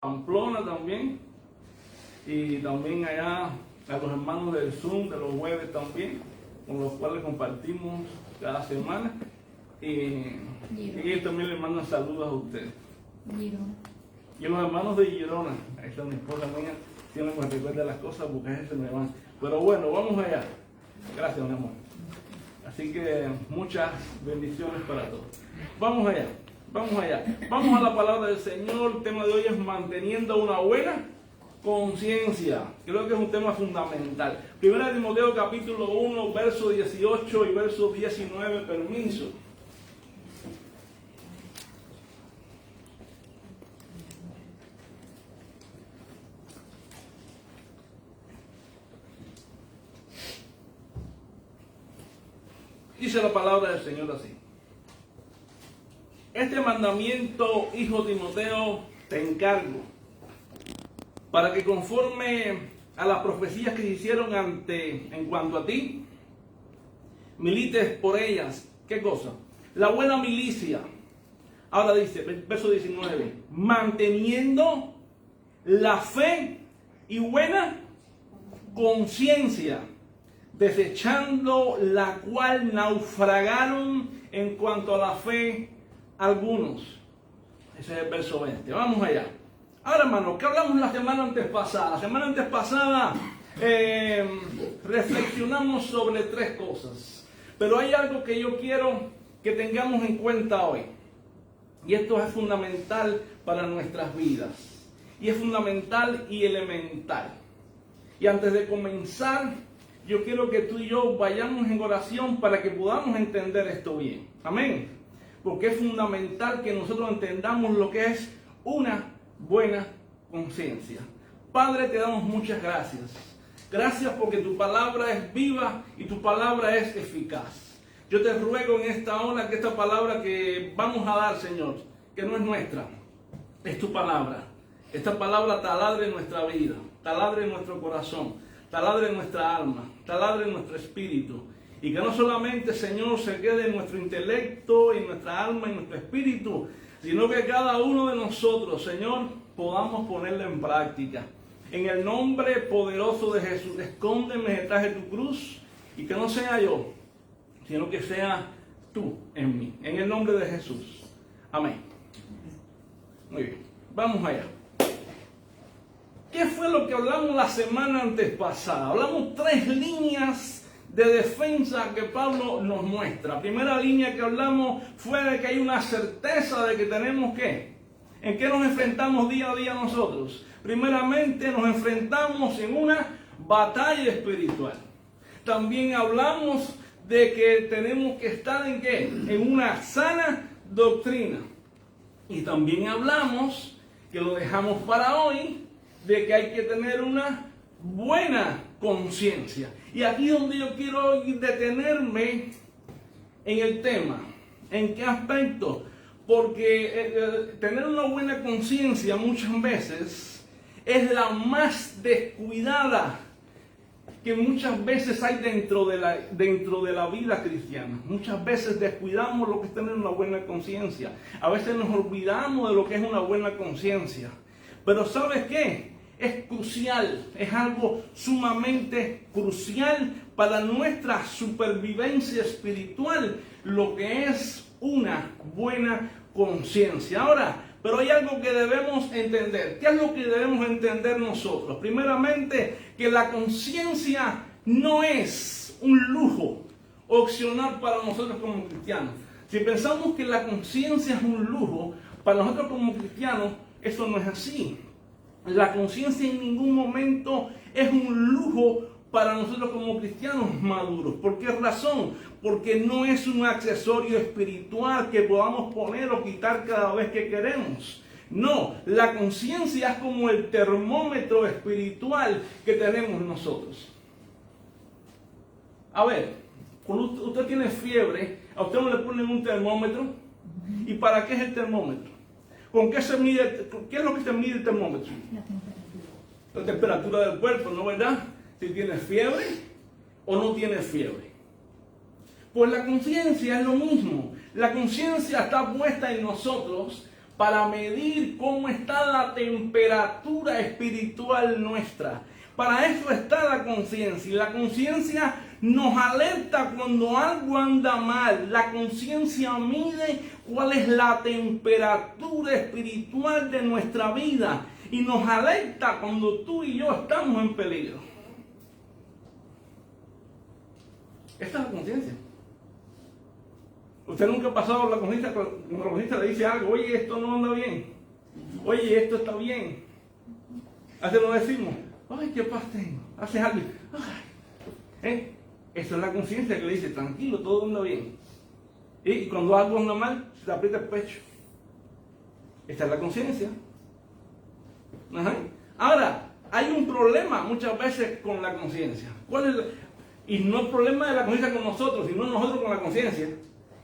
Pamplona también, y también allá a los hermanos del Zoom, de los jueves también, con los cuales compartimos cada semana. Y ellos también les mandan saludos a ustedes. Y los hermanos de Girona, ahí está mi esposa mía, siempre me recuerda las cosas porque a veces se me van. Pero bueno, vamos allá. Gracias, mi amor. Así que muchas bendiciones para todos. Vamos allá, vamos allá. Vamos a la palabra del Señor. El tema de hoy es manteniendo una buena conciencia. Creo que es un tema fundamental. Primera de Timoteo capítulo 1, verso 18 y verso 19, permiso. Dice la palabra del Señor así: este mandamiento, hijo Timoteo, te encargo, para que conforme a las profecías que se hicieron en cuanto a ti, milites por ellas. ¿Qué cosa? La buena milicia. Ahora dice, verso 19, manteniendo la fe y buena conciencia, desechando la cual naufragaron en cuanto a la fe algunos. Ese es el verso 20. Vamos allá. Ahora, hermano, ¿qué hablamos la semana antes pasada? La semana antes pasada reflexionamos sobre tres cosas. Pero hay algo que yo quiero que tengamos en cuenta hoy. Y esto es fundamental para nuestras vidas. Y es fundamental y elemental. Y antes de comenzar, yo quiero que tú y yo vayamos en oración para que podamos entender esto bien. Amén. Porque es fundamental que nosotros entendamos lo que es una buena conciencia. Padre, te damos muchas gracias. Gracias porque tu palabra es viva y tu palabra es eficaz. Yo te ruego en esta hora que esta palabra que vamos a dar, Señor, que no es nuestra, es tu palabra. Esta palabra taladre en nuestra vida, taladre en nuestro corazón, taladre en nuestra alma, taladre en nuestro espíritu. Y que no solamente, Señor, se quede en nuestro intelecto, en nuestra alma, en nuestro espíritu, sino que cada uno de nosotros, Señor, podamos ponerla en práctica. En el nombre poderoso de Jesús, escóndeme detrás de tu cruz y que no sea yo, sino que sea tú en mí. En el nombre de Jesús. Amén. Muy bien. Vamos allá. ¿Qué fue lo que hablamos la semana antes pasada? Hablamos tres líneas de defensa que Pablo nos muestra. La primera línea que hablamos fue de que hay una certeza de que tenemos que, ¿en qué nos enfrentamos día a día nosotros? Primeramente nos enfrentamos en una batalla espiritual. También hablamos de que tenemos que estar en ¿qué? En una sana doctrina. Y también hablamos, que lo dejamos para hoy, de que hay que tener una buena conciencia. Y aquí es donde yo quiero detenerme en el tema. ¿En qué aspecto? Porque tener una buena conciencia muchas veces es la más descuidada que muchas veces hay dentro de la vida cristiana. Muchas veces descuidamos lo que es tener una buena conciencia. A veces nos olvidamos de lo que es una buena conciencia. Pero ¿sabes qué? Es crucial, es algo sumamente crucial para nuestra supervivencia espiritual, lo que es una buena conciencia. Ahora, pero hay algo que debemos entender. ¿Qué es lo que debemos entender nosotros? Primeramente, que la conciencia no es un lujo opcional para nosotros como cristianos. Si pensamos que la conciencia es un lujo para nosotros como cristianos, eso no es así. La conciencia en ningún momento es un lujo para nosotros como cristianos maduros. ¿Por qué razón? Porque no es un accesorio espiritual que podamos poner o quitar cada vez que queremos. No, la conciencia es como el termómetro espiritual que tenemos nosotros. A ver, cuando usted tiene fiebre, a usted no le ponen un termómetro. ¿Y para qué es el termómetro? ¿Con qué se mide? ¿Qué es lo que se mide el termómetro? La temperatura del cuerpo, ¿no verdad? Si tiene fiebre o no tiene fiebre. Pues la conciencia es lo mismo. La conciencia está puesta en nosotros para medir cómo está la temperatura espiritual nuestra. Para eso está la conciencia. Y la conciencia nos alerta cuando algo anda mal. La conciencia mide cuál es la temperatura espiritual de nuestra vida. Y nos alerta cuando tú y yo estamos en peligro. Esta es la conciencia. Usted nunca ha pasado la conciencia cuando la conciencia le dice algo. Oye, esto no anda bien. Oye, esto está bien. Así lo decimos. Ay, qué paz tengo. Haces algo. Esa es la conciencia que le dice, tranquilo, todo anda bien. Y cuando algo anda mal, se te aprieta el pecho. Esta es la conciencia. Ahora, hay un problema muchas veces con la conciencia. ¿Cuál es y no el problema de la conciencia con nosotros, sino nosotros con la conciencia.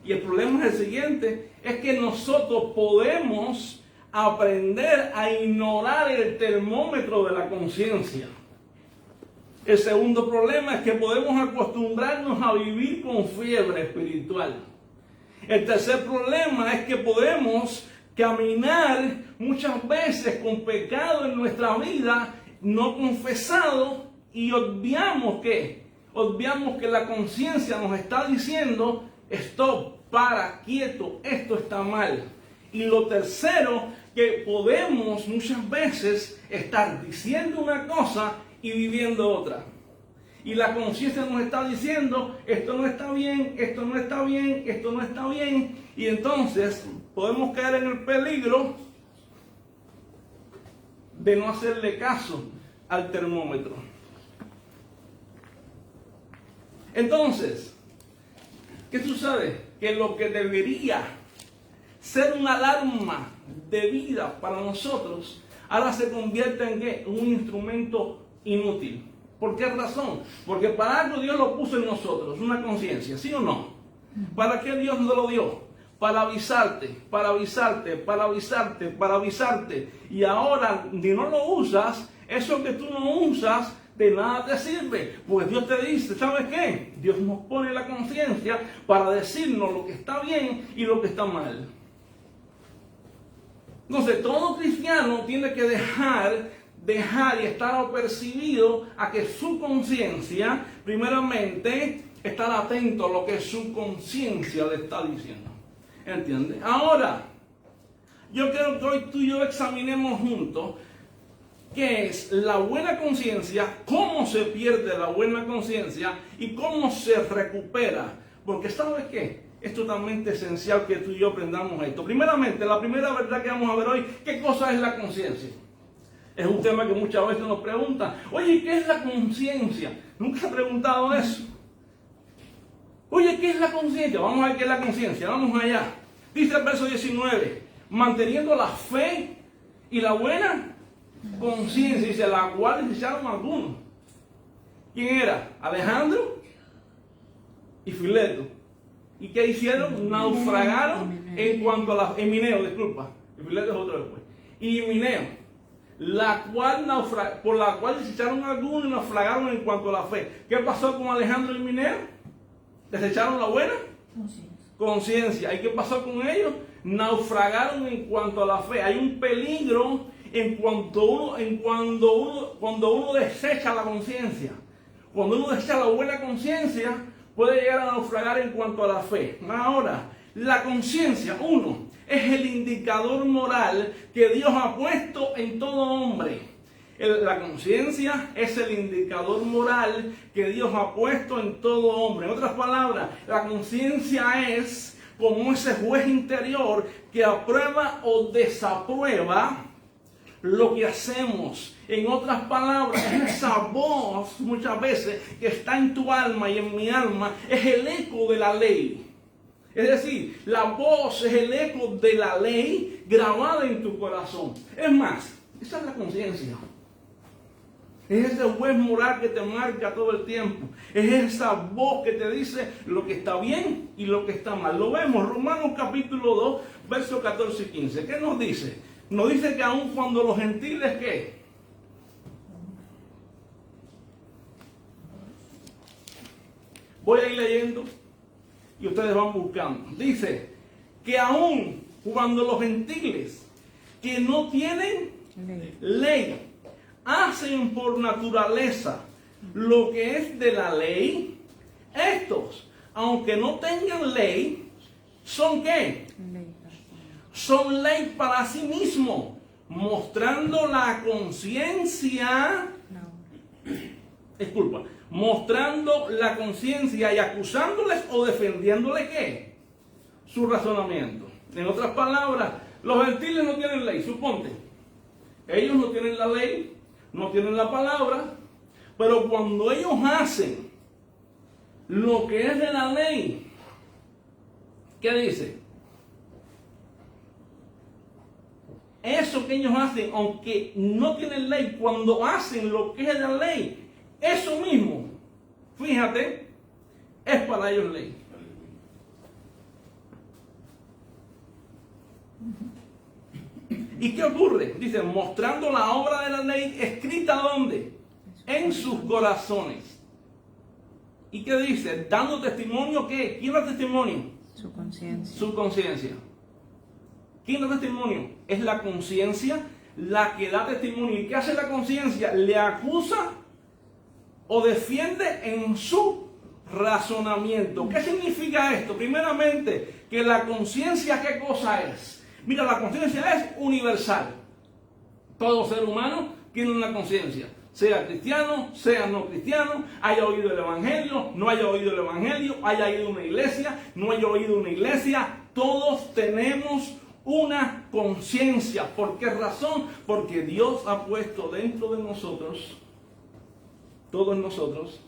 Y el problema es el siguiente, es que nosotros podemos aprender a ignorar el termómetro de la conciencia. El segundo problema es que podemos acostumbrarnos a vivir con fiebre espiritual. El tercer problema es que podemos caminar muchas veces con pecado en nuestra vida no confesado y obviamos que la conciencia nos está diciendo stop, para, quieto, esto está mal. Y lo tercero, que podemos muchas veces estar diciendo una cosa y viviendo otra. Y la conciencia nos está diciendo, esto no está bien, esto no está bien, esto no está bien. Y entonces podemos caer en el peligro de no hacerle caso al termómetro. Entonces, ¿qué sucede? Que lo que debería ser una alarma de vida para nosotros, ahora se convierte en ¿qué? Un instrumento inútil. ¿Por qué razón? Porque para algo Dios lo puso en nosotros, una conciencia, ¿sí o no? ¿Para qué Dios nos lo dio? Para avisarte, para avisarte, para avisarte, para avisarte. Y ahora, si no lo usas, eso que tú no usas, de nada te sirve. Pues Dios te dice, ¿sabes qué? Dios nos pone la conciencia para decirnos lo que está bien y lo que está mal. Entonces, todo cristiano tiene que dejar y estar apercibido a que su conciencia, primeramente, estar atento a lo que su conciencia le está diciendo. ¿Entiendes? Ahora, yo quiero que hoy tú y yo examinemos juntos qué es la buena conciencia, cómo se pierde la buena conciencia y cómo se recupera. Porque ¿sabes qué? Es totalmente esencial que tú y yo aprendamos esto. Primeramente, la primera verdad que vamos a ver hoy, ¿qué cosa es la conciencia? Es un tema que muchas veces nos preguntan, oye, ¿qué es la conciencia? Nunca he preguntado eso. Oye, ¿qué es la conciencia? Vamos a ver qué es la conciencia, vamos allá. Dice el verso 19, manteniendo la fe y la buena conciencia, dice, la cual desecharon algunos. ¿Quién era? Alejandro y Fileto. ¿Y qué hicieron? Naufragaron en cuanto a la... Emineo, disculpa. Fileto es otro después. Y Emineo. Por la cual desecharon algunos y naufragaron en cuanto a la fe. ¿Qué pasó con Alejandro y Mineo? ¿Desecharon la buena conciencia? ¿Y qué pasó con ellos? Naufragaron en cuanto a la fe. Hay un peligro cuando uno desecha la conciencia. Cuando uno desecha la buena conciencia, puede llegar a naufragar en cuanto a la fe. Ahora, la conciencia, uno, es el indicador moral que Dios ha puesto en todo hombre. La conciencia es el indicador moral que Dios ha puesto en todo hombre. En otras palabras, la conciencia es como ese juez interior que aprueba o desaprueba lo que hacemos. En otras palabras, esa voz muchas veces que está en tu alma y en mi alma es el eco de la ley. Es decir, la voz es el eco de la ley grabada en tu corazón. Es más, esa es la conciencia. Es ese juez moral que te marca todo el tiempo. Es esa voz que te dice lo que está bien y lo que está mal. Lo vemos, Romanos capítulo 2, versos 14 y 15. ¿Qué nos dice? Nos dice que aun cuando los gentiles, ¿qué? Voy a ir leyendo y ustedes van buscando. Dice que aún cuando los gentiles que no tienen ley hacen por naturaleza lo que es de la ley, estos, aunque no tengan ley, ¿son qué? Son ley para sí mismos, mostrando la conciencia, mostrando la conciencia y acusándoles o defendiéndoles ¿qué? Su razonamiento. En otras palabras, los gentiles no tienen ley, suponte. Ellos no tienen la ley, no tienen la palabra, pero cuando ellos hacen lo que es de la ley, ¿qué dice? Eso que ellos hacen, aunque no tienen ley, cuando hacen lo que es de la ley, eso mismo, fíjate, es para ellos ley. ¿Y qué ocurre? Dice, mostrando la obra de la ley escrita ¿dónde? En sus corazones. ¿Y qué dice? Dando testimonio, ¿qué? ¿Quién da testimonio? Su conciencia. Su conciencia. ¿Quién da testimonio? Es la conciencia la que da testimonio. ¿Y qué hace la conciencia? Le acusa o defiende en su razonamiento. ¿Qué significa esto? Primeramente, que la conciencia, ¿qué cosa es? Mira, la conciencia es universal. Todo ser humano tiene una conciencia. Sea cristiano, sea no cristiano, haya oído el evangelio, no haya oído el evangelio, haya ido a una iglesia, no haya oído una iglesia. Todos tenemos una conciencia. ¿Por qué razón? Porque Dios ha puesto dentro de nosotros, todos nosotros,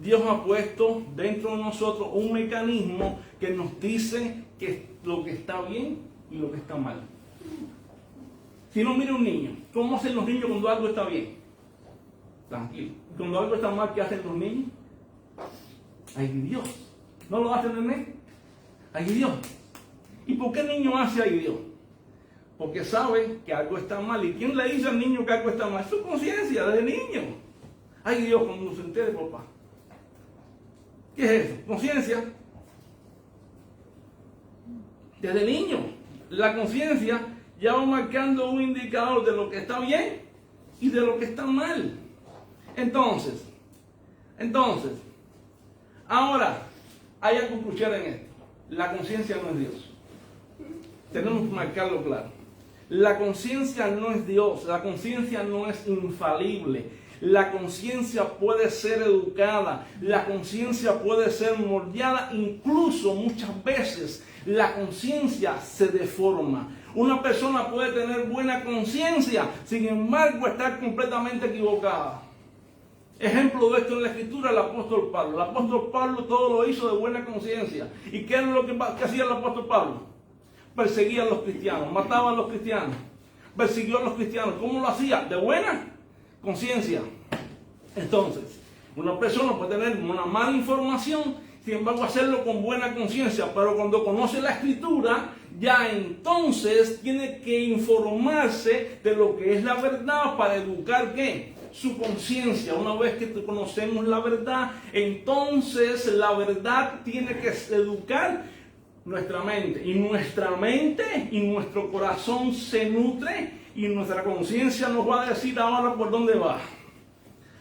Dios ha puesto dentro de nosotros un mecanismo que nos dice que lo que está bien y lo que está mal. Si no, mira un niño. ¿Cómo hacen los niños cuando algo está bien? Tranquilo. Cuando algo está mal, ¿qué hacen los niños? ¡Ay, Dios! ¿No lo hacen, nene? ¡Ay, Dios! ¿Y por qué el niño hace ¡ay, Dios? Porque sabe que algo está mal. ¿Y quién le dice al niño que algo está mal? Su conciencia, desde niño. ¡Ay, Dios! Cuando se entere, papá. ¿Qué es eso? Conciencia. Desde niño, la conciencia ya va marcando un indicador de lo que está bien y de lo que está mal. Entonces, ahora, hay algo crucial en esto. La conciencia no es Dios. Tenemos que marcarlo claro. La conciencia no es Dios. La conciencia no es infalible. La conciencia puede ser educada. La conciencia puede ser moldeada. Incluso muchas veces la conciencia se deforma. Una persona puede tener buena conciencia, sin embargo estar completamente equivocada. Ejemplo de esto en la Escritura, el apóstol Pablo. El apóstol Pablo todo lo hizo de buena conciencia. ¿Y qué era lo que hacía el apóstol Pablo? Perseguía a los cristianos, mataba a los cristianos, persiguió a los cristianos. ¿Cómo lo hacía? De buena conciencia. Entonces, una persona puede tener una mala información, sin embargo hacerlo con buena conciencia, pero cuando conoce la Escritura, ya entonces tiene que informarse de lo que es la verdad para educar ¿qué? Su conciencia. Una vez que conocemos la verdad, entonces la verdad tiene que educar nuestra mente. Y nuestra mente y nuestro corazón se nutre y nuestra conciencia nos va a decir ahora por dónde va.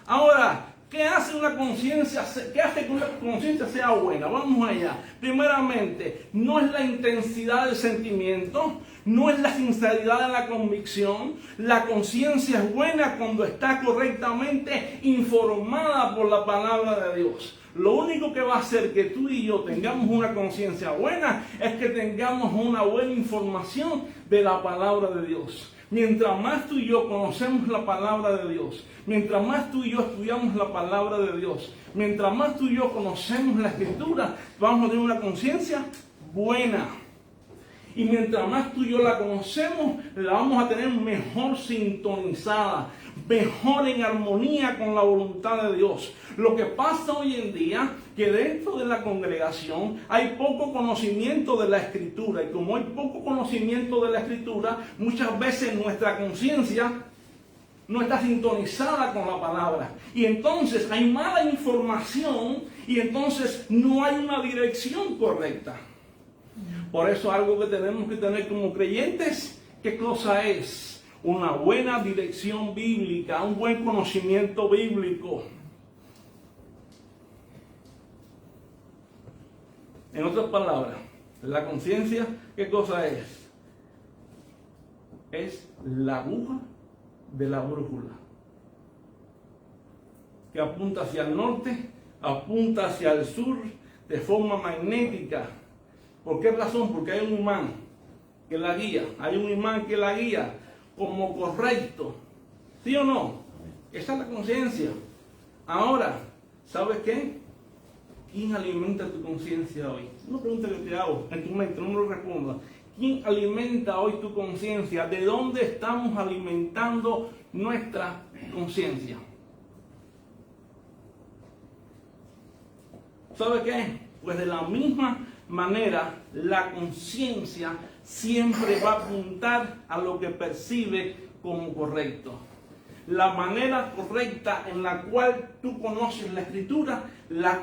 Ahora, ¿qué hace una conciencia? ¿Qué hace que una conciencia sea buena? Vamos allá. Primeramente, no es la intensidad del sentimiento, no es la sinceridad de la convicción. La conciencia es buena cuando está correctamente informada por la palabra de Dios. Lo único que va a hacer que tú y yo tengamos una conciencia buena es que tengamos una buena información de la palabra de Dios. Mientras más tú y yo conocemos la palabra de Dios, mientras más tú y yo estudiamos la palabra de Dios, mientras más tú y yo conocemos la Escritura, vamos a tener una conciencia buena. Y mientras más tú y yo la conocemos, la vamos a tener mejor sintonizada, mejor en armonía con la voluntad de Dios. Lo que pasa hoy en día, que dentro de la congregación hay poco conocimiento de la Escritura. Y como hay poco conocimiento de la Escritura, muchas veces nuestra conciencia no está sintonizada con la palabra. Y entonces hay mala información y entonces no hay una dirección correcta. Por eso algo que tenemos que tener como creyentes, ¿qué cosa es? Una buena dirección bíblica, un buen conocimiento bíblico. En otras palabras, la conciencia, ¿qué cosa es? Es la aguja de la brújula, que apunta hacia el norte, apunta hacia el sur de forma magnética. ¿Por qué razón? Porque hay un imán que la guía, hay un imán que la guía como correcto. ¿Sí o no? Esa es la conciencia. Ahora, ¿sabes qué? ¿Quién alimenta tu conciencia hoy? Una pregunta que te hago en tu mente, no me lo respondas. ¿Quién alimenta hoy tu conciencia? ¿De dónde estamos alimentando nuestra conciencia? ¿Sabe qué? Pues de la misma manera, la conciencia siempre va a apuntar a lo que percibe como correcto. La manera correcta en la cual tú conoces la Escritura, la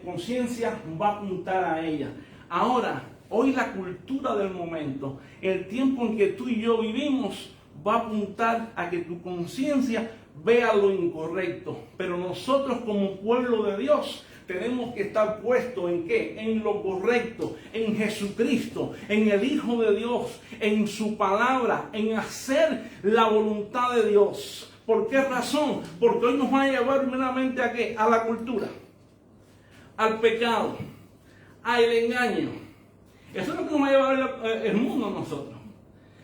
conciencia va a apuntar a ella. Ahora, hoy la cultura del momento, el tiempo en que tú y yo vivimos, va a apuntar a que tu conciencia vea lo incorrecto. Pero nosotros como pueblo de Dios tenemos que estar puestos ¿en qué? En lo correcto, en Jesucristo, en el Hijo de Dios, en su palabra, en hacer la voluntad de Dios. ¿Por qué razón? Porque hoy nos va a llevar primeramente ¿a qué? A la cultura, al pecado, al engaño. Eso es lo que nos va a llevar el mundo a nosotros.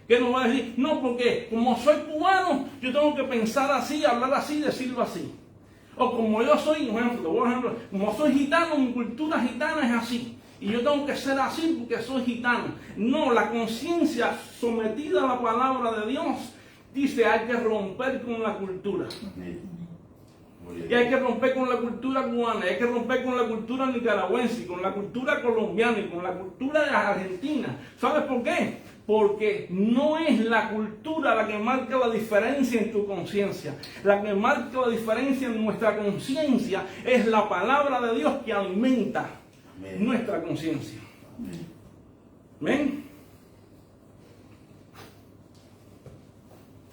Que nos va a decir, no, porque como soy cubano, yo tengo que pensar así, hablar así, decirlo así. O como yo soy, por ejemplo, como soy gitano, mi cultura gitana es así. Y yo tengo que ser así porque soy gitano. No, la conciencia sometida a la palabra de Dios dice hay que romper con la cultura. Y hay que romper con la cultura cubana, hay que romper con la cultura nicaragüense, con la cultura colombiana y con la cultura de Argentina. ¿Sabes por qué? Porque no es la cultura la que marca la diferencia en tu conciencia. La que marca la diferencia en nuestra conciencia es la palabra de Dios que alimenta nuestra conciencia. ¿Ven?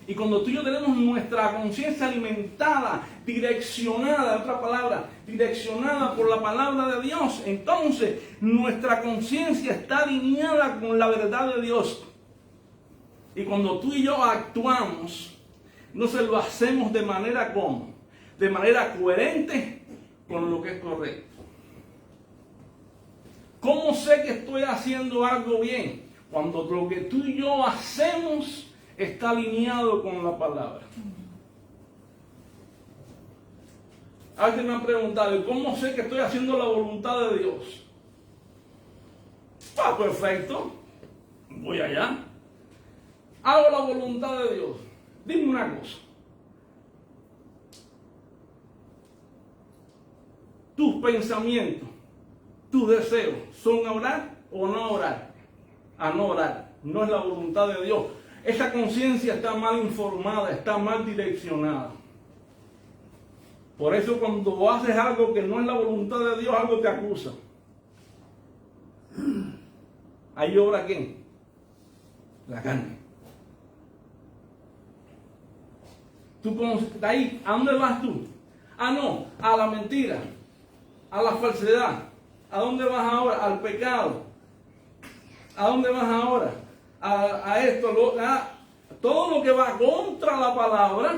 Y cuando tú y yo tenemos nuestra conciencia alimentada, direccionada, otra palabra, direccionada por la palabra de Dios, entonces nuestra conciencia está alineada con la verdad de Dios. Y cuando tú y yo actuamos, entonces lo hacemos de manera ¿cómo? De manera coherente con lo que es correcto. ¿Cómo sé que estoy haciendo algo bien? Cuando lo que tú y yo hacemos está alineado con la palabra. Alguien me ha preguntado, ¿cómo sé que estoy haciendo la voluntad de Dios? Ah, perfecto. Voy allá. Hago la voluntad de Dios. Dime una cosa. Tus pensamientos, tus deseos, ¿son a orar o no a orar? A no orar. No es la voluntad de Dios. Esa conciencia está mal informada, está mal direccionada. Por eso cuando haces algo que no es la voluntad de Dios, algo te acusa. Ahí obra ¿quién? La carne. Tú ahí, ¿a dónde vas tú? Ah, no, a la mentira, a la falsedad. ¿A dónde vas ahora? Al pecado. ¿A dónde vas ahora? A esto, todo lo que va contra la palabra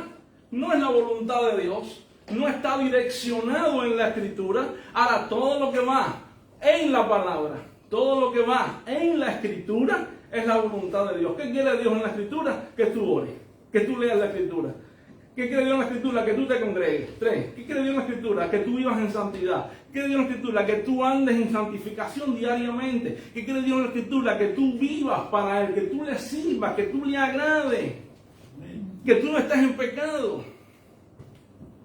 no es la voluntad de Dios, no está direccionado en la Escritura. Ahora, todo lo que va en la palabra, todo lo que va en la Escritura es la voluntad de Dios. ¿Qué quiere Dios en la Escritura? Que tú ores, que tú leas la Escritura. ¿Qué quiere Dios en la Escritura? Que tú te congregues. 3. ¿Qué quiere Dios en la Escritura? Que tú vivas en santidad. ¿Qué quiere Dios en la Escritura? Que tú andes en santificación diariamente. ¿Qué quiere Dios en la Escritura? Que tú vivas para Él, que tú le sirvas, que tú le agrades, que tú no estés en pecado.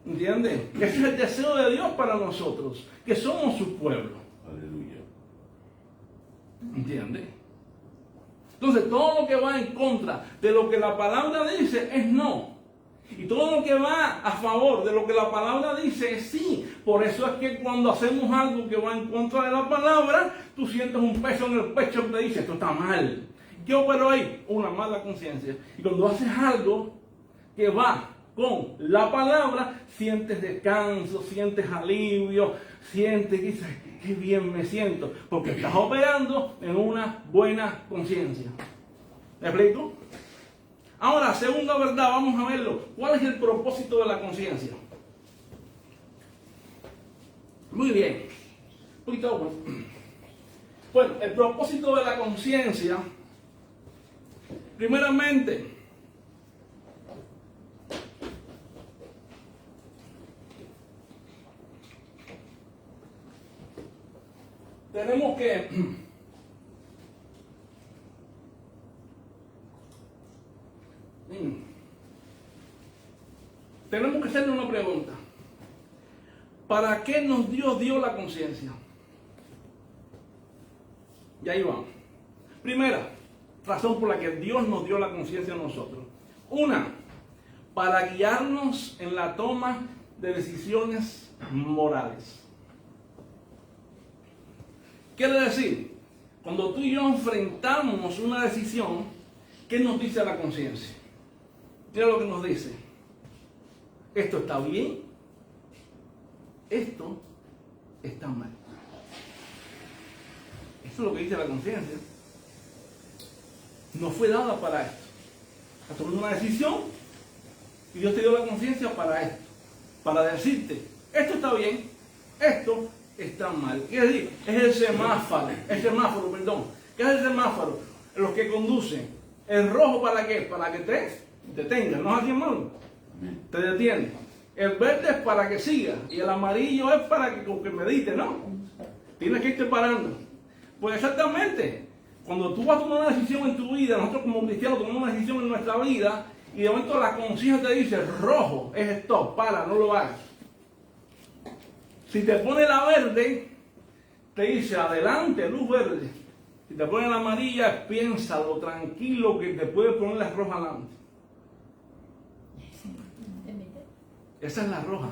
¿Entiendes? Ese es el deseo de Dios para nosotros, que somos su pueblo. Aleluya. ¿Entiendes? Entonces todo lo que va en contra de lo que la palabra dice es no. Y todo lo que va a favor de lo que la palabra dice es sí. Por eso es que cuando hacemos algo que va en contra de la palabra, tú sientes un peso en el pecho que te dice, esto está mal. ¿Qué operó ahí? Una mala conciencia. Y cuando haces algo que va con la palabra, sientes descanso, sientes alivio, sientes que dices, qué bien me siento, porque estás operando en una buena conciencia. ¿Me explico? Ahora, segunda verdad, vamos a verlo. ¿Cuál es el propósito de la conciencia? Muy bien. Un poquito bueno. Bueno, el propósito de la conciencia, primeramente, tenemos que hacerle una pregunta. ¿Para qué Dios dio la conciencia? Y ahí vamos. Primera razón por la que Dios nos dio la conciencia a nosotros. Una, para guiarnos en la toma de decisiones morales. Quiere decir, cuando tú y yo enfrentamos una decisión, ¿qué nos dice la conciencia? Mira lo que nos dice. Esto está bien, esto está mal. Eso es lo que dice la conciencia. No fue dada para esto. Has tomado una decisión y Dios te dio la conciencia para esto. Para decirte, esto está bien, esto está mal. Quiere decir, es el semáforo, perdón. ¿Qué es el semáforo? Los que conducen. El rojo, ¿para qué? Para que te detengas, no es así, hermano. Te detiene. El verde es para que siga y el amarillo es para que medite, ¿no? Tienes que irte parando. Pues exactamente, cuando tú vas a tomar una decisión en tu vida, nosotros como cristianos tomamos una decisión en nuestra vida y de momento la conciencia te dice, rojo es stop, para, no lo hagas. Si te pone la verde, te dice adelante, luz verde. Si te pone la amarilla, piénsalo, tranquilo, que te puede poner la roja adelante. Esa es la roja.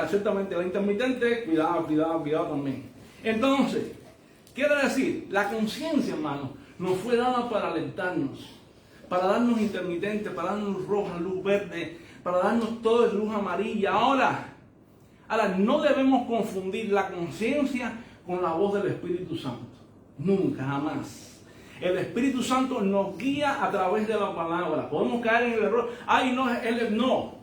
Ciertamente la intermitente, cuidado también. Entonces, quiere decir, la conciencia, hermano, nos fue dada para alentarnos, para darnos intermitente, para darnos roja, luz verde, para darnos todo de luz amarilla. Ahora, no debemos confundir la conciencia con la voz del Espíritu Santo. Nunca, jamás. El Espíritu Santo nos guía a través de la palabra. Podemos caer en el error. No.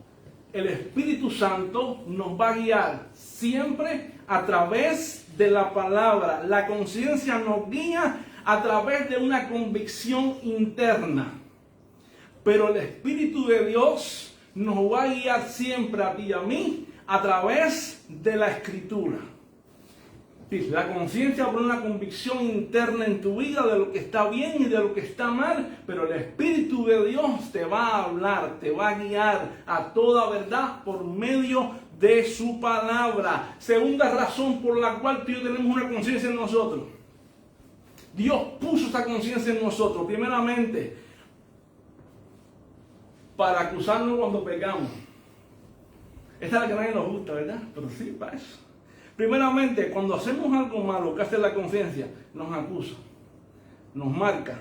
El Espíritu Santo nos va a guiar siempre a través de la palabra. La conciencia nos guía a través de una convicción interna. Pero el Espíritu de Dios nos va a guiar siempre a ti y a mí a través de la Escritura. La conciencia pone una convicción interna en tu vida de lo que está bien y de lo que está mal, pero el Espíritu de Dios te va a hablar, te va a guiar a toda verdad por medio de su palabra. Segunda razón por la cual tú y yo tenemos una conciencia en nosotros. Dios puso esa conciencia en nosotros, primeramente, para acusarnos cuando pecamos. Esta es la que a nadie nos gusta, ¿verdad? Pero sí, para eso. Primeramente, cuando hacemos algo malo, que hace la conciencia, nos acusa, nos marca.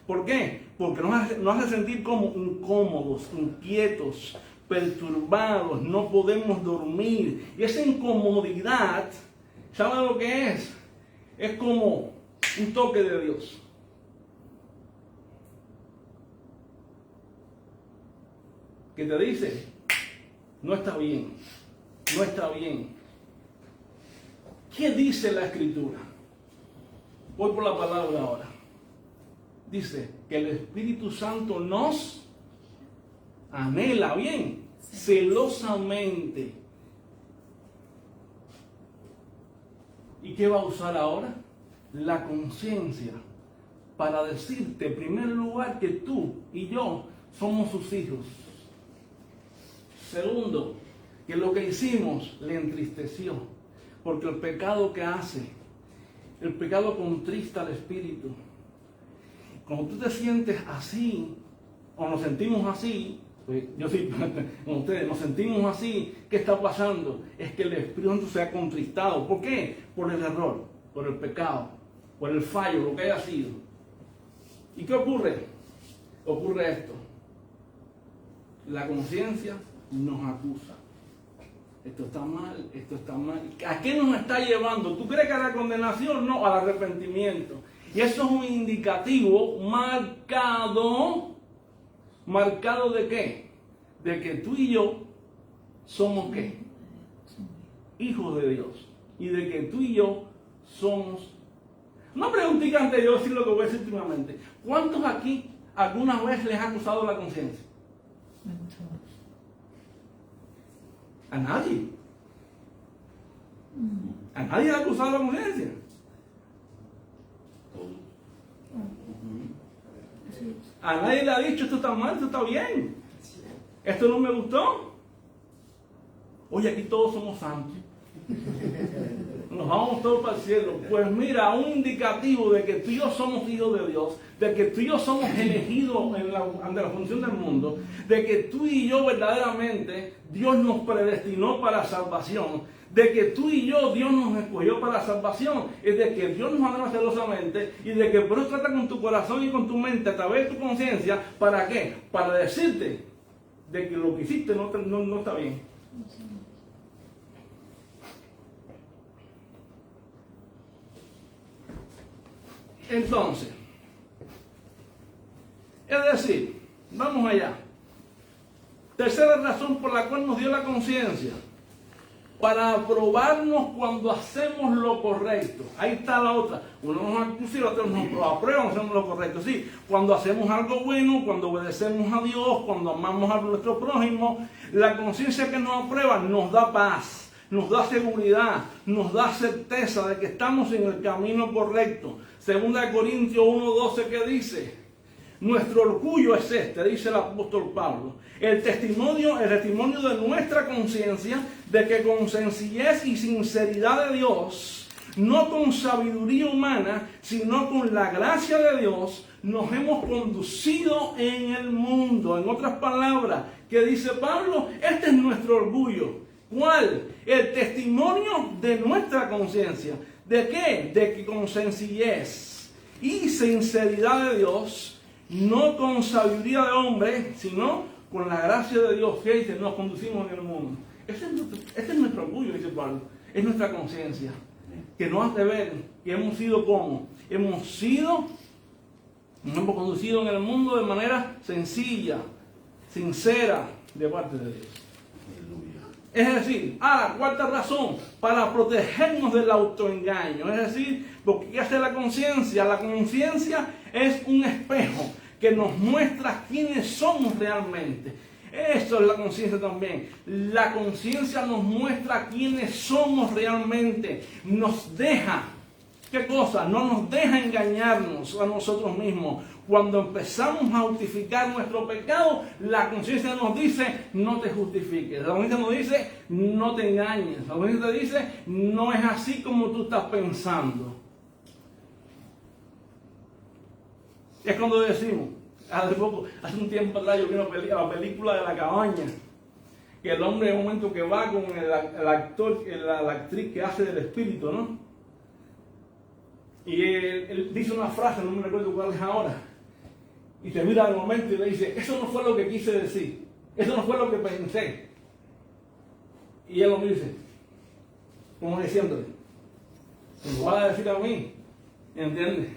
¿Por qué? Porque nos hace sentir como incómodos, inquietos, perturbados, no podemos dormir. Y esa incomodidad, ¿saben lo que es? Es como un toque de Dios. Que te dice, no está bien, no está bien. ¿Qué dice la Escritura? Voy por la palabra ahora. Dice que el Espíritu Santo nos anhela bien, celosamente. ¿Y qué va a usar ahora? La conciencia para decirte, en primer lugar, que tú y yo somos sus hijos. Segundo, que lo que hicimos le entristeció. Porque el pecado que hace, el pecado contrista al espíritu. Cuando tú te sientes así, o nos sentimos así, pues yo sí, con ustedes, nos sentimos así, ¿qué está pasando? Es que el Espíritu Santo se ha contristado. ¿Por qué? Por el error, por el pecado, por el fallo, lo que haya sido. ¿Y qué ocurre? Ocurre esto. La conciencia nos acusa. Esto está mal, esto está mal. ¿A qué nos está llevando? ¿Tú crees que a la condenación? No, al arrepentimiento. Y eso es un indicativo marcado ¿de qué? De que tú y yo somos ¿qué? Hijos de Dios. Y de que tú y yo somos... Una preguntita antes de yo decir lo que voy a decir últimamente. ¿Cuántos aquí alguna vez les ha acusado la conciencia? A nadie. A nadie le ha acusado la conciencia. A nadie le ha dicho esto está mal, esto está bien. Esto no me gustó. Oye, aquí todos somos santos. Nos vamos todos para el cielo. Pues mira, un indicativo de que tú y yo somos hijos de Dios, de que tú y yo somos elegidos ante la función del mundo, de que tú y yo verdaderamente Dios nos predestinó para salvación, de que tú y yo Dios nos escogió para salvación, es de que Dios nos ama celosamente y de que por eso trata con tu corazón y con tu mente a través de tu conciencia. ¿Para qué? Para decirte de que lo que hiciste no está bien. Entonces, es decir, vamos allá. Tercera razón por la cual nos dio la conciencia, para aprobarnos cuando hacemos lo correcto. Ahí está la otra. Uno nos acusa y otros nos aprueban cuando hacemos lo correcto. Sí, cuando hacemos algo bueno, cuando obedecemos a Dios, cuando amamos a nuestro prójimo, la conciencia que nos aprueba nos da paz, nos da seguridad, nos da certeza de que estamos en el camino correcto. Segunda de Corintios 1:12, ¿qué dice? Nuestro orgullo es este, dice el apóstol Pablo, el testimonio de nuestra conciencia de que con sencillez y sinceridad de Dios, no con sabiduría humana, sino con la gracia de Dios, nos hemos conducido en el mundo. En otras palabras, ¿qué dice Pablo? Este es nuestro orgullo. ¿Cuál? El testimonio de nuestra conciencia. ¿De qué? De que con sencillez y sinceridad de Dios, no con sabiduría de hombre, sino con la gracia de Dios, que nos conducimos en el mundo. Este es nuestro orgullo, dice Pablo. Es nuestra conciencia. Que nos hace ver que hemos sido como. Nos hemos conducido en el mundo de manera sencilla, sincera, de parte de Dios. Es decir, la cuarta razón, para protegernos del autoengaño. Es decir, porque ¿qué hace la conciencia? La conciencia es un espejo que nos muestra quiénes somos realmente. Eso es la conciencia también. La conciencia nos muestra quiénes somos realmente. Nos deja, ¿qué cosa? No nos deja engañarnos a nosotros mismos. Cuando empezamos a justificar nuestro pecado, la conciencia nos dice, no te justifiques. La conciencia nos dice, no te engañes. La conciencia te dice, no es así como tú estás pensando. Es cuando decimos, hace un tiempo atrás yo vi la película de La Cabaña, que el hombre en un momento que va con el actor, la actriz que hace del espíritu, ¿no? Y él dice una frase, no me recuerdo cuál es ahora, y se mira al momento y le dice, eso no fue lo que quise decir, eso no fue lo que pensé. Y él lo dice, como diciéndole, me lo vas a decir a mí, ¿entiendes?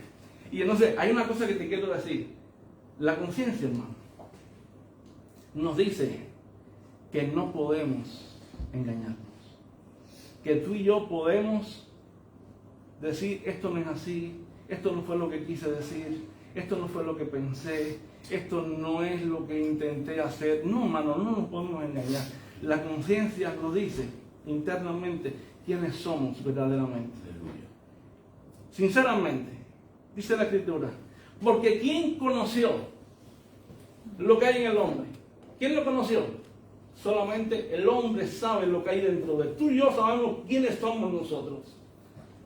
Y entonces hay una cosa que te quiero decir. La conciencia, hermano, nos dice que no podemos engañarnos. Que tú y yo podemos decir, esto no es así, esto no fue lo que quise decir, esto no fue lo que pensé, esto no es lo que intenté hacer. No, hermano, no nos podemos engañar. La conciencia nos dice internamente quiénes somos verdaderamente. Sinceramente, dice la Escritura, porque ¿quién conoció lo que hay en el hombre? ¿Quién lo conoció? Solamente el hombre sabe lo que hay dentro de él. Tú y yo sabemos quiénes somos nosotros.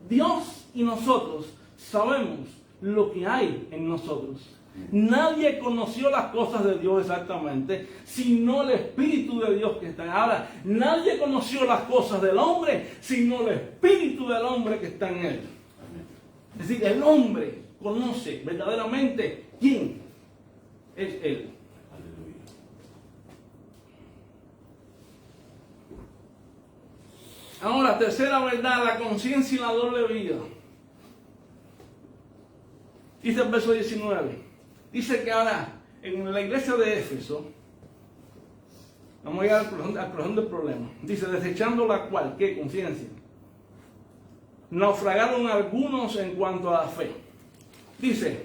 Dios y nosotros sabemos lo que hay en nosotros. Nadie conoció las cosas de Dios exactamente, sino el Espíritu de Dios que está en él. Ahora, nadie conoció las cosas del hombre, sino el Espíritu del hombre que está en él. Es decir, el hombre conoce verdaderamente quién es él. Ahora, tercera verdad, la conciencia y la doble vida. Dice el verso 19. Dice que ahora, en la iglesia de Éfeso, vamos a llegar al corazón del problema. Dice, desechando la cual, ¿qué conciencia? Naufragaron algunos en cuanto a la fe. Dice,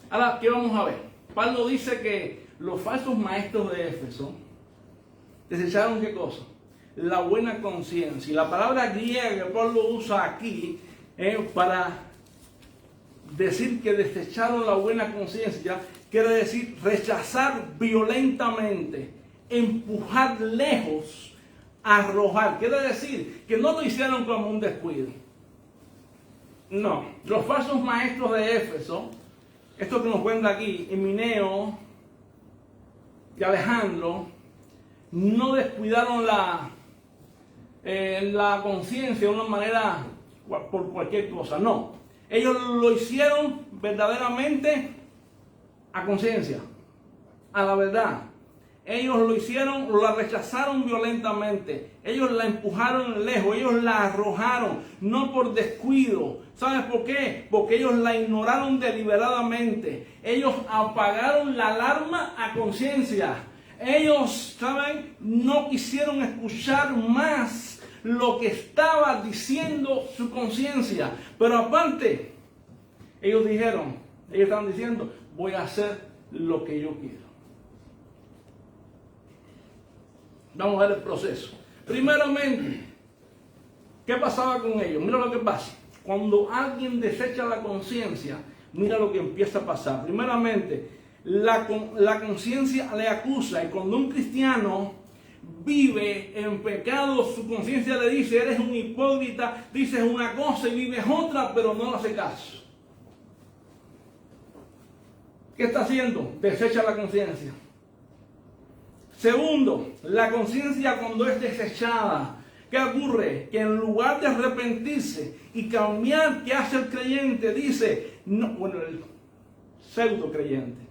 ahora, ¿qué vamos a ver? Pablo dice que los falsos maestros de Éfeso desecharon ¿qué cosa? La buena conciencia. Y la palabra griega que Pablo usa aquí para decir que desecharon la buena conciencia, quiere decir rechazar violentamente, empujar lejos, arrojar. Quiere decir que no lo hicieron como un descuido. No, los falsos maestros de Éfeso, esto que nos cuenta aquí, Himeneo y Alejandro, no descuidaron la conciencia de una manera por cualquier cosa, no. Ellos lo hicieron verdaderamente a conciencia, a la verdad. Ellos lo hicieron, la rechazaron violentamente. Ellos la empujaron lejos, ellos la arrojaron, no por descuido. ¿Sabes por qué? Porque ellos la ignoraron deliberadamente. Ellos apagaron la alarma a conciencia. Ellos, ¿saben? No quisieron escuchar más lo que estaba diciendo su conciencia. Pero aparte, ellos estaban diciendo, voy a hacer lo que yo quiero. Vamos a ver el proceso. Primeramente, ¿qué pasaba con ellos? Mira lo que pasa. Cuando alguien desecha la conciencia, mira lo que empieza a pasar. Primeramente, la conciencia le acusa, y cuando un cristiano vive en pecado, su conciencia le dice, eres un hipócrita, dices una cosa y vives otra, pero no le hace caso. ¿Qué está haciendo? Desecha la conciencia. Segundo, la conciencia cuando es desechada, ¿qué ocurre? Que en lugar de arrepentirse y cambiar, ¿qué hace el creyente? Dice, no, bueno, el pseudo creyente.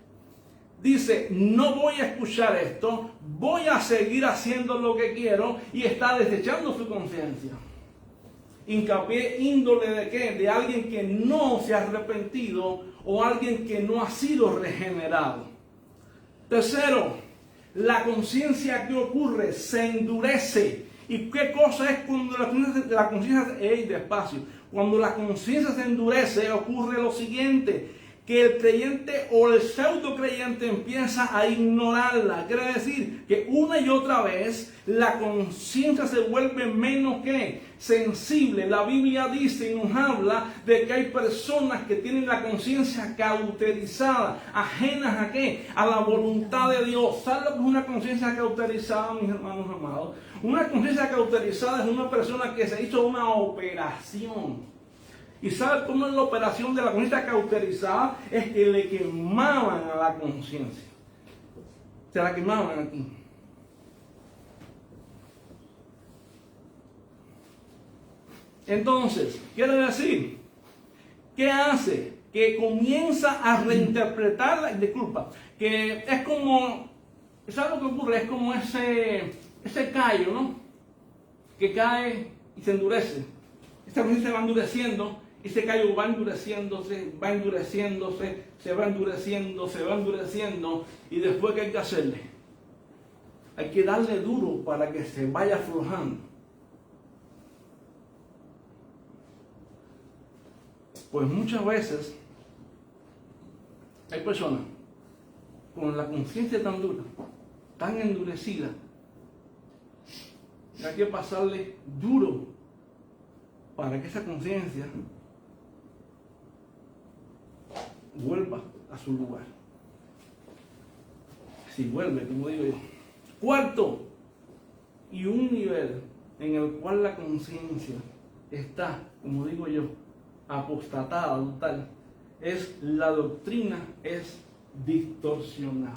Dice, no voy a escuchar esto, voy a seguir haciendo lo que quiero, y está desechando su conciencia. Hincapié, índole de qué? De alguien que no se ha arrepentido o alguien que no ha sido regenerado. Tercero, la conciencia que ocurre se endurece. ¿Y qué cosa es cuando la conciencia despacio? Cuando la conciencia se endurece, ocurre lo siguiente, que el creyente o el pseudo creyente empieza a ignorarla. Quiere decir que una y otra vez la conciencia se vuelve menos que sensible. La Biblia dice y nos habla de que hay personas que tienen la conciencia cauterizada, ajenas a qué, a la voluntad de Dios. ¿Saben lo que es una conciencia cauterizada, mis hermanos amados? Una conciencia cauterizada es una persona que se hizo una operación. ¿Y sabe cómo es la operación de la conciencia cauterizada? Es que le quemaban a la conciencia. Se la quemaban aquí. Entonces, quiere decir, ¿qué hace? Que comienza a reinterpretarla, disculpa, que es como, ¿sabe lo que ocurre? Es como ese callo, ¿no? Que cae y se endurece. Esta conciencia se va endureciendo. Ese callo va endureciéndose, va endureciéndose, se va endureciendo, se va endureciendo. Y después, ¿qué hay que hacerle? Hay que darle duro para que se vaya aflojando. Pues muchas veces hay personas con la conciencia tan dura, tan endurecida, que hay que pasarle duro para que esa conciencia vuelva a su lugar. Si vuelve, como digo yo. Cuarto, y un nivel en el cual la conciencia está, como digo yo, apostatada total, es la doctrina es distorsionada.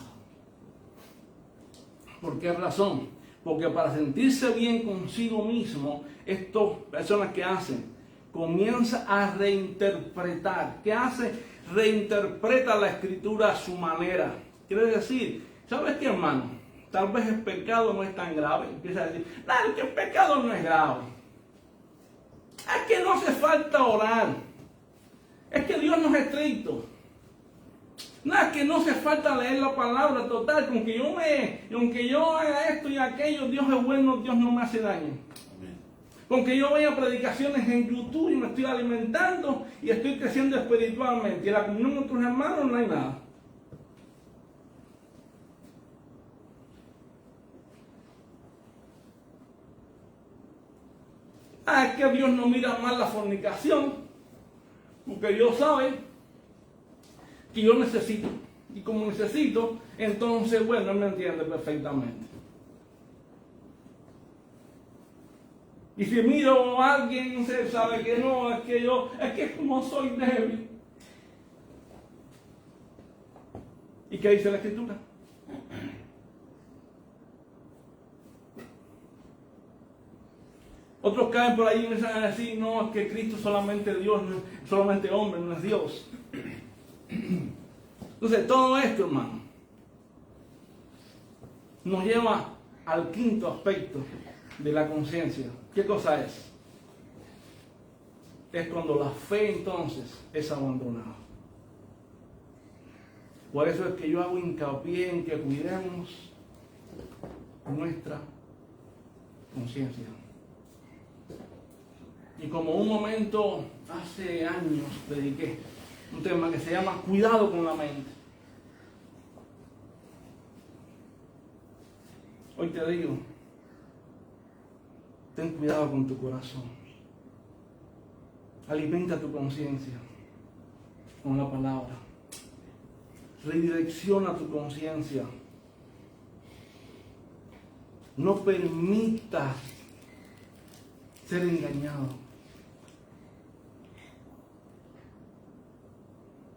¿Por qué razón? Porque para sentirse bien consigo mismo, estas personas que hacen, comienza a reinterpretar. ¿Qué hace? Reinterpreta la escritura a su manera. Quiere decir, ¿sabes qué, hermano? Tal vez el pecado no es tan grave. Empieza a decir, no, que el pecado no es grave. Es que no hace falta orar. Es que Dios no es estricto. Nada, que no hace falta leer la palabra total. Aunque yo haga esto y aquello, Dios es bueno, Dios no me hace daño. Con que yo vaya a predicaciones en YouTube y me estoy alimentando y estoy creciendo espiritualmente. Y la comunión con otros hermanos no hay nada. Es que Dios no mira mal la fornicación, porque Dios sabe que yo necesito. Y como necesito, entonces, bueno, Él me entiende perfectamente. Y si miro a alguien, se sabe que no, es que como soy débil. ¿Y qué dice la Escritura? Otros caen por ahí y empiezan a decir, no, es que Cristo es solamente Dios, no es solamente hombre, no es Dios. Entonces, todo esto, hermano, nos lleva al quinto aspecto de la conciencia. ¿Qué cosa es? Es cuando la fe entonces es abandonada. Por eso es que yo hago hincapié en que cuidemos nuestra conciencia. Y como un momento, hace años, dediqué un tema que se llama cuidado con la mente. Hoy te digo, ten cuidado con tu corazón. Alimenta tu conciencia con la palabra. Redirecciona tu conciencia. No permitas ser engañado.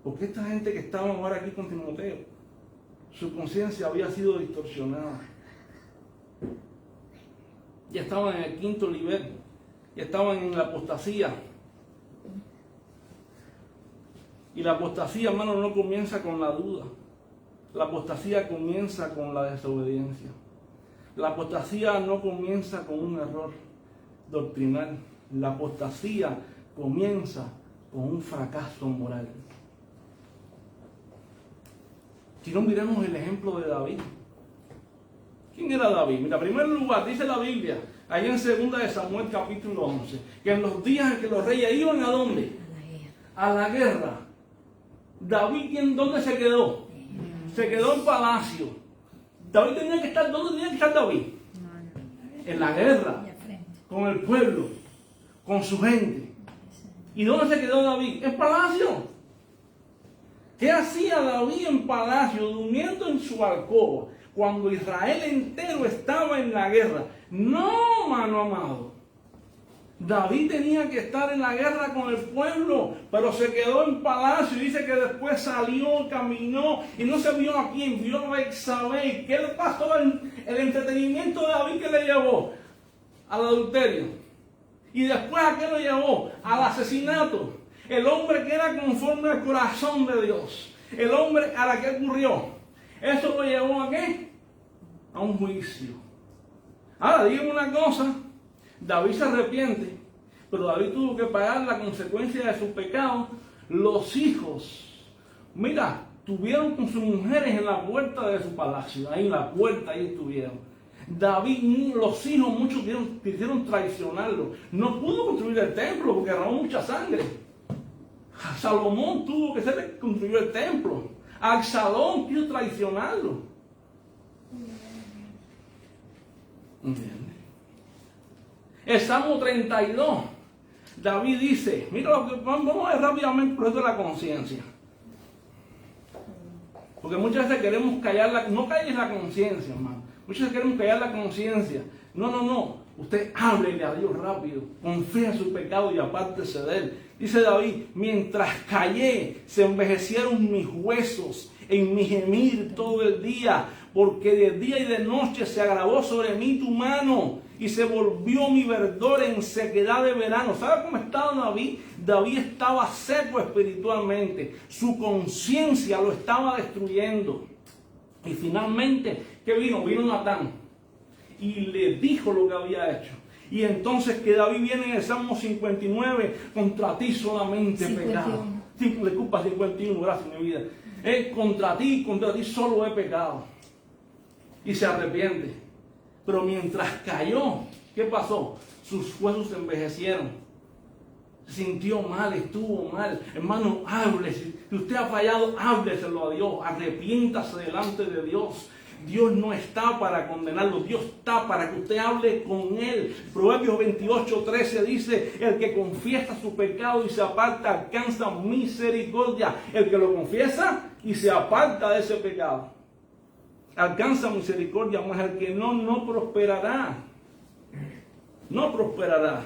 Porque esta gente que estaba ahora aquí con Timoteo, su conciencia había sido distorsionada. Ya estaban en el quinto nivel, ya estaban en la apostasía. Y la apostasía, hermano, no comienza con la duda. La apostasía comienza con la desobediencia. La apostasía no comienza con un error doctrinal. La apostasía comienza con un fracaso moral. Si no, miremos el ejemplo de David. ¿Quién era David? Mira, en primer lugar, dice la Biblia, ahí en 2 de Samuel capítulo 11, que en los días en que los reyes iban ¿a dónde? A la guerra. David, ¿dónde se quedó? Se quedó en palacio. David tenía que estar, ¿dónde tenía que estar David? En la guerra, con el pueblo, con su gente. ¿Y dónde se quedó David? En palacio. ¿Qué hacía David en palacio, durmiendo en su alcoba, cuando Israel entero estaba en la guerra? No, mano amado. David tenía que estar en la guerra con el pueblo, pero se quedó en palacio. Y dice que después salió, caminó, y no se vio a quién, vio a Betsabé. ¿Qué le pasó? El entretenimiento de David que le llevó al adulterio. Y después ¿a qué lo llevó? Al asesinato. El hombre que era conforme al corazón de Dios. El hombre a la que ocurrió. ¿Eso lo llevó a qué? A un juicio. Ahora, dígame una cosa. David se arrepiente, pero David tuvo que pagar la consecuencia de su pecado. Los hijos, mira, tuvieron con sus mujeres en la puerta de su palacio. Ahí en la puerta, ahí estuvieron. David, los hijos, muchos quisieron traicionarlo. No pudo construir el templo porque derramó mucha sangre. Salomón tuvo que ser el que construyó el templo. Absalón quiso traicionarlo. ¿Entiendes? El Salmo 32, David dice, mira lo que vamos a ver rápidamente por eso de la conciencia. Porque muchas veces queremos callar no calles la conciencia, hermano. Muchas veces queremos callar la conciencia. No. Usted háblele a Dios rápido, confía en su pecado y apártese de él. Dice David, mientras callé, se envejecieron mis huesos en mi gemir todo el día, porque de día y de noche se agravó sobre mí tu mano y se volvió mi verdor en sequedad de verano. ¿Sabe cómo estaba David? David estaba seco espiritualmente. Su conciencia lo estaba destruyendo. Y finalmente, ¿qué vino? Vino Natán y le dijo lo que había hecho. Y entonces que David viene en el Salmo 59, contra ti solamente he pecado. Disculpa, 51, gracias mi vida. Contra ti solo he pecado. Y se arrepiente. Pero mientras cayó, ¿qué pasó? Sus huesos se envejecieron. Se sintió mal, estuvo mal. Hermano, háblese. Si usted ha fallado, hábleselo a Dios. Arrepiéntase delante de Dios. Dios no está para condenarlo, Dios está para que usted hable con Él. Proverbios 28:13 dice, el que confiesa su pecado y se aparta alcanza misericordia. El que lo confiesa y se aparta de ese pecado alcanza misericordia, mas el que no prosperará. No prosperará.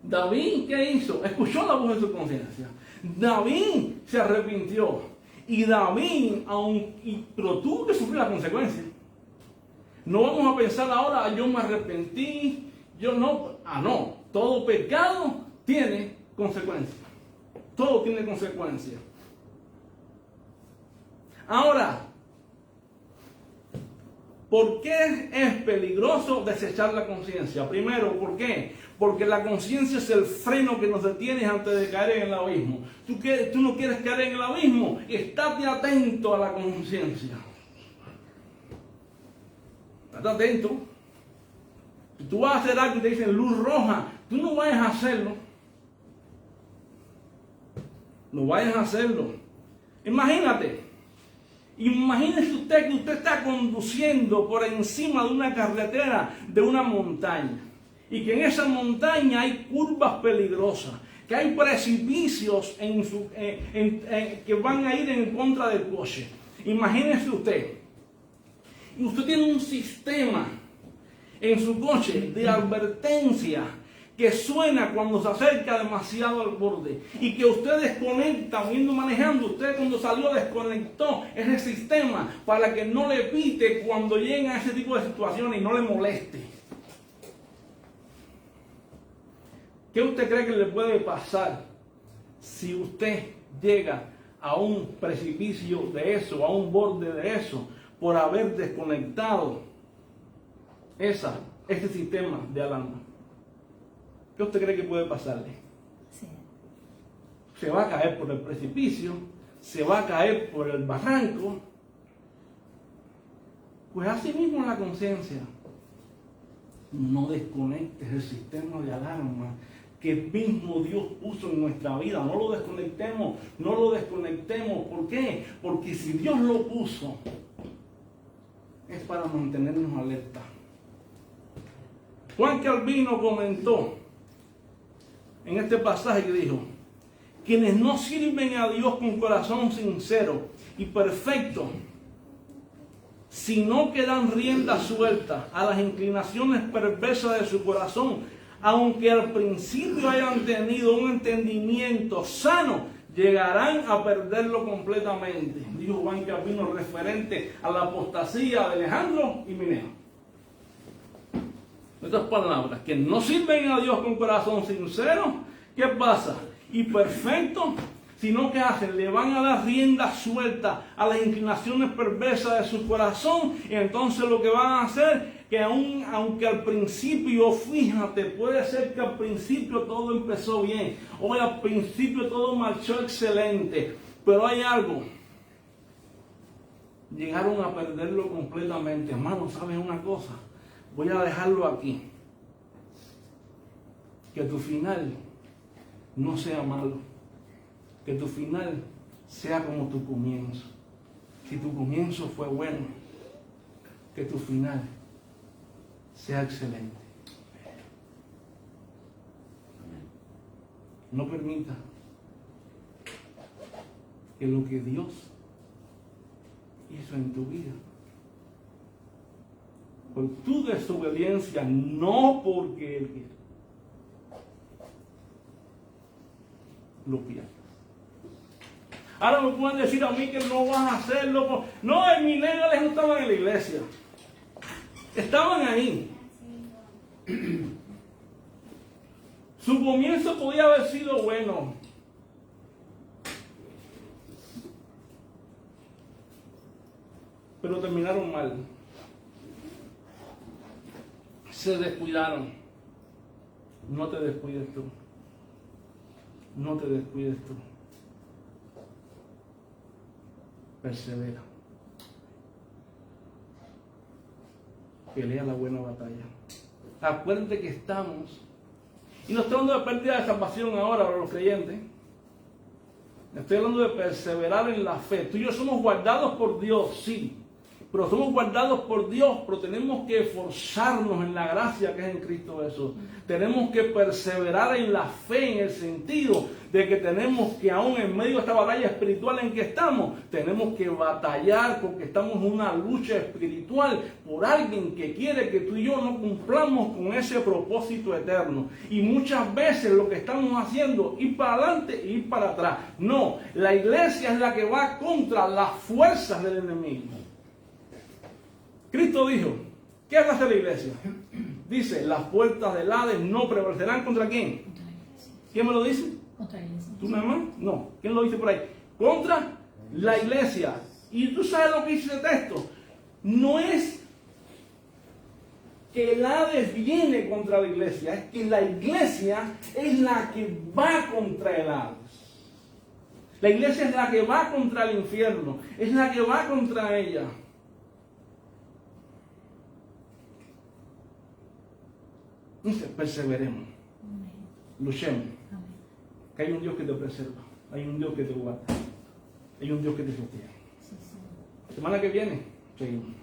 David, ¿qué hizo? Escuchó la voz de su conciencia. David se arrepintió. Y David, pero tuvo que sufrir la consecuencia. No vamos a pensar ahora, yo me arrepentí, yo no. No. Todo pecado tiene consecuencias. Todo tiene consecuencias. Ahora, ¿por qué es peligroso desechar la conciencia? Primero, ¿por qué? Porque la conciencia es el freno que nos detiene antes de caer en el abismo. Tú no quieres caer en el abismo, estate atento a la conciencia. Estate atento. Si tú vas a hacer algo y te dicen luz roja, tú no vayas a hacerlo. No vayas a hacerlo. Imagínese usted que usted está conduciendo por encima de una carretera, de una montaña, y que en esa montaña hay curvas peligrosas, que hay precipicios que van a ir en contra del coche. Imagínese usted, y usted tiene un sistema en su coche de advertencia que suena cuando se acerca demasiado al borde y que usted desconecta, viendo manejando, usted cuando salió desconectó ese sistema para que no le pite cuando lleguen a ese tipo de situaciones y no le moleste. ¿Qué usted cree que le puede pasar si usted llega a un precipicio de eso, a un borde de eso, por haber desconectado este sistema de alarma? ¿Qué usted cree que puede pasarle? Sí. Se va a caer por el precipicio, se va a caer por el barranco. Pues así mismo en la conciencia. No desconectes el sistema de alarma que el mismo Dios puso en nuestra vida. No lo desconectemos, no lo desconectemos. ¿Por qué? Porque si Dios lo puso, es para mantenernos alerta. Juan Calvino comentó en este pasaje que dijo, quienes no sirven a Dios con corazón sincero y perfecto, sino que dan rienda suelta a las inclinaciones perversas de su corazón, aunque al principio hayan tenido un entendimiento sano, llegarán a perderlo completamente. Dijo Juan Calvino referente a la apostasía de Alejandro y Mineo. Estas palabras, que no sirven a Dios con corazón sincero, ¿qué pasa? Y perfecto, sino que hacen, le van a dar rienda suelta a las inclinaciones perversas de su corazón, y entonces lo que van a hacer, que aunque al principio, fíjate, puede ser que al principio todo empezó bien, o al principio todo marchó excelente, pero hay algo, llegaron a perderlo completamente. Hermano, ¿sabes una cosa? Voy a dejarlo aquí. Que tu final no sea malo. Que tu final sea como tu comienzo. Si tu comienzo fue bueno, que tu final sea excelente. No permita que lo que Dios hizo en tu vida por tu desobediencia, no porque Él quiere. Lo pierdes. Ahora me pueden decir a mí que no vas a hacerlo. No, en mi negro no estaban en la iglesia. Estaban ahí. Su comienzo podía haber sido bueno. Pero terminaron mal. Se descuidaron. No te descuides tú. No te descuides tú. Persevera. Pelea la buena batalla. Acuérdate que estamos. Y no estoy hablando de pérdida de salvación ahora para los creyentes. Estoy hablando de perseverar en la fe. Tú y yo somos guardados por Dios, sí. Pero somos guardados por Dios, pero tenemos que esforzarnos en la gracia que es en Cristo Jesús. Tenemos que perseverar en la fe, en el sentido de que tenemos que, aún en medio de esta batalla espiritual en que estamos, tenemos que batallar porque estamos en una lucha espiritual por alguien que quiere que tú y yo no cumplamos con ese propósito eterno. Y muchas veces lo que estamos haciendo es ir para adelante e ir para atrás. No, la iglesia es la que va contra las fuerzas del enemigo. Cristo dijo, ¿qué hace la iglesia? Dice, las puertas del Hades no prevalecerán ¿contra quién? Contra la iglesia. ¿Quién me lo dice? Contra la iglesia. ¿Tú nada más? No. ¿Quién lo dice por ahí? Contra la iglesia. Y tú sabes lo que dice el texto. No es que el Hades viene contra la iglesia, es que la iglesia es la que va contra el Hades. La iglesia es la que va contra el infierno, es la que va contra ella. Entonces, perseveremos, luchemos, que hay un Dios que te preserva, hay un Dios que te guarda, hay un Dios que te sostiene. Sí, sí. Semana que viene, seguimos.